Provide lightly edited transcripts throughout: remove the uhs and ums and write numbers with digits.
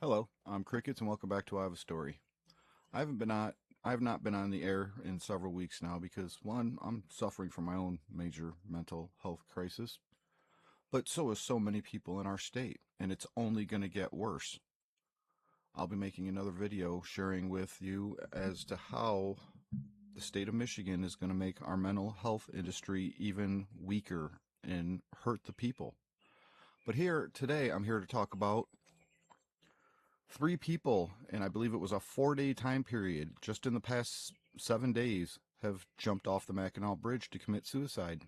Hello, I'm Crickets, and welcome back to I Have a Story. I have not been on the air in several weeks now because one, I'm suffering from my own major mental health crisis, but so is so many people in our state, and it's only going to get worse. I'll be making another video sharing with you as to how the state of Michigan is going to make our mental health industry even weaker and hurt the people. But here today, I'm here to talk about three people, and I believe it was a 4-day time period, just in the past 7 days, have jumped off the Mackinac Bridge to commit suicide.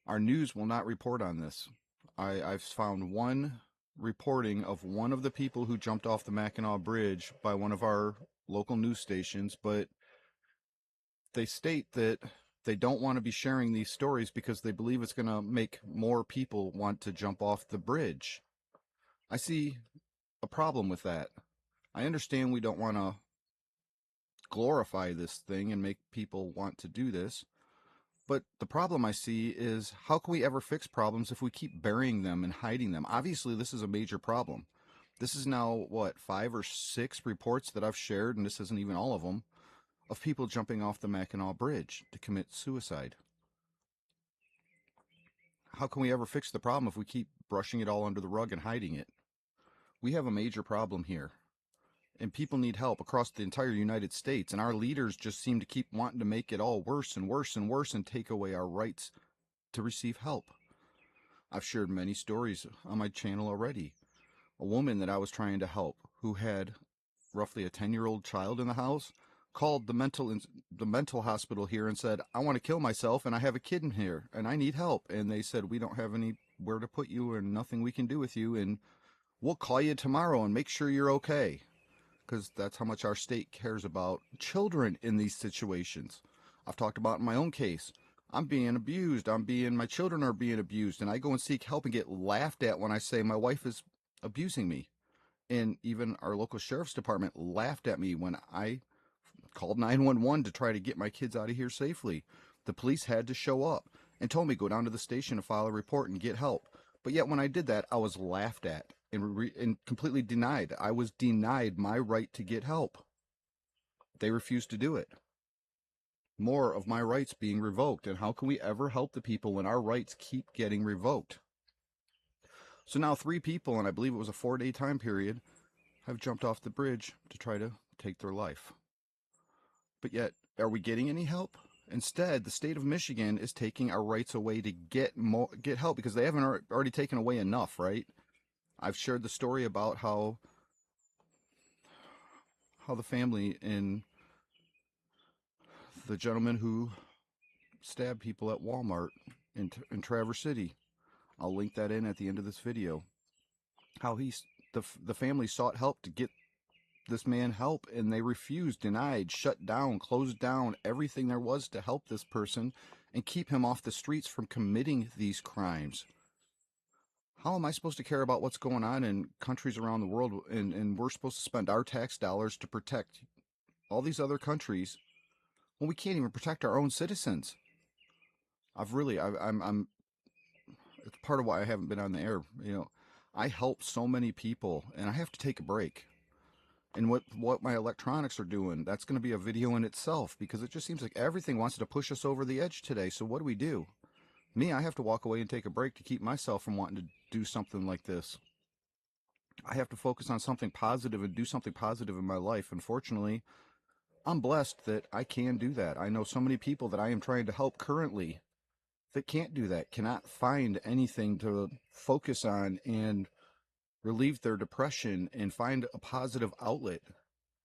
Our news will not report on this. I've found one reporting of one of the people who jumped off the Mackinac Bridge by one of our local news stations, but they state that they don't want to be sharing these stories because they believe it's going to make more people want to jump off the bridge. I see a problem with that. I understand we don't want to glorify this thing and make people want to do this, but the problem I see is how can we ever fix problems if we keep burying them and hiding them? Obviously, this is a major problem. This is now, what, 5 or 6 reports that I've shared, and this isn't even all of them, of people jumping off the Mackinac Bridge to commit suicide. How can we ever fix the problem if we keep brushing it all under the rug and hiding it? We have a major problem here, and people need help across the entire United States, and our leaders just seem to keep wanting to make it all worse and worse and worse and take away our rights to receive help. I've shared many stories on my channel already. A woman that I was trying to help who had roughly a 10-year-old child in the house called the mental hospital here and said, "I want to kill myself and I have a kid in here and I need help." And they said, "We don't have anywhere to put you and nothing we can do with you, and we'll call you tomorrow and make sure you're okay." Because that's how much our state cares about children in these situations. I've talked about in my own case. I'm being abused. My children are being abused, and I go and seek help and get laughed at when I say my wife is abusing me. And even our local sheriff's department laughed at me when I called 911 to try to get my kids out of here safely. The police had to show up and told me go down to the station to file a report and get help. But yet when I did that, I was laughed at and completely denied. I was denied my right to get help. They refused to do it. More of my rights being revoked. And how can we ever help the people when our rights keep getting revoked? So now 3 people, and I believe it was a 4-day time period, have jumped off the bridge to try to take their life. But yet, are we getting any help? Instead, the state of Michigan is taking our rights away to get help because they haven't already taken away enough, right? I've shared the story about how the family in the gentleman who stabbed people at Walmart in Traverse City. I'll link that in at the end of this video. How the family sought help to get this man help, and they refused, denied, shut down, closed down everything there was to help this person and keep him off the streets from committing these crimes. How am I supposed to care about what's going on in countries around the world, and we're supposed to spend our tax dollars to protect all these other countries when we can't even protect our own citizens? I'm it's part of why I haven't been on the air. I help so many people, and I have to take a break. And what my electronics are doing, that's going to be a video in itself, because it just seems like everything wants to push us over the edge today. So what do? Me, I have to walk away and take a break to keep myself from wanting to do something like this. I have to focus on something positive and do something positive in my life. Unfortunately, I'm blessed that I can do that. I know so many people that I am trying to help currently that can't do that, cannot find anything to focus on and relieve their depression and find a positive outlet.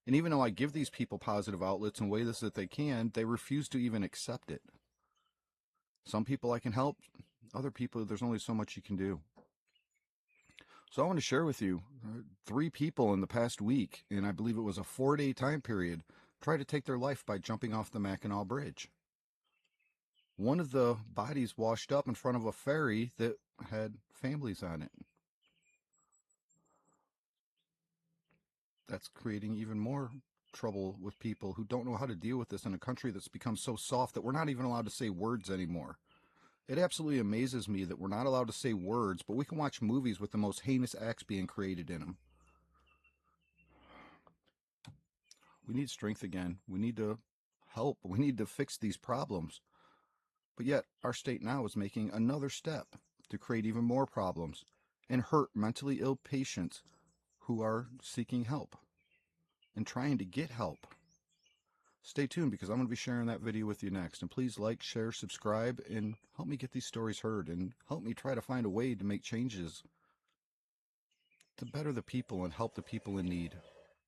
And even though I give these people positive outlets in ways that they can, they refuse to even accept it. Some people I can help, other people there's only so much you can do. So I want to share with you 3 people in the past week, and I believe it was a 4-day time period, tried to take their life by jumping off the Mackinac Bridge. One of the bodies washed up in front of a ferry that had families on it. That's creating even more trouble with people who don't know how to deal with this in a country that's become so soft that we're not even allowed to say words anymore. It absolutely amazes me that we're not allowed to say words, but we can watch movies with the most heinous acts being created in them. We need strength again. We need to help. We need to fix these problems. But yet, our state now is making another step to create even more problems and hurt mentally ill patients who are seeking help and trying to get help. Stay tuned because I'm going to be sharing that video with you next. And please like, share, subscribe, and help me get these stories heard and help me try to find a way to make changes to better the people and help the people in need.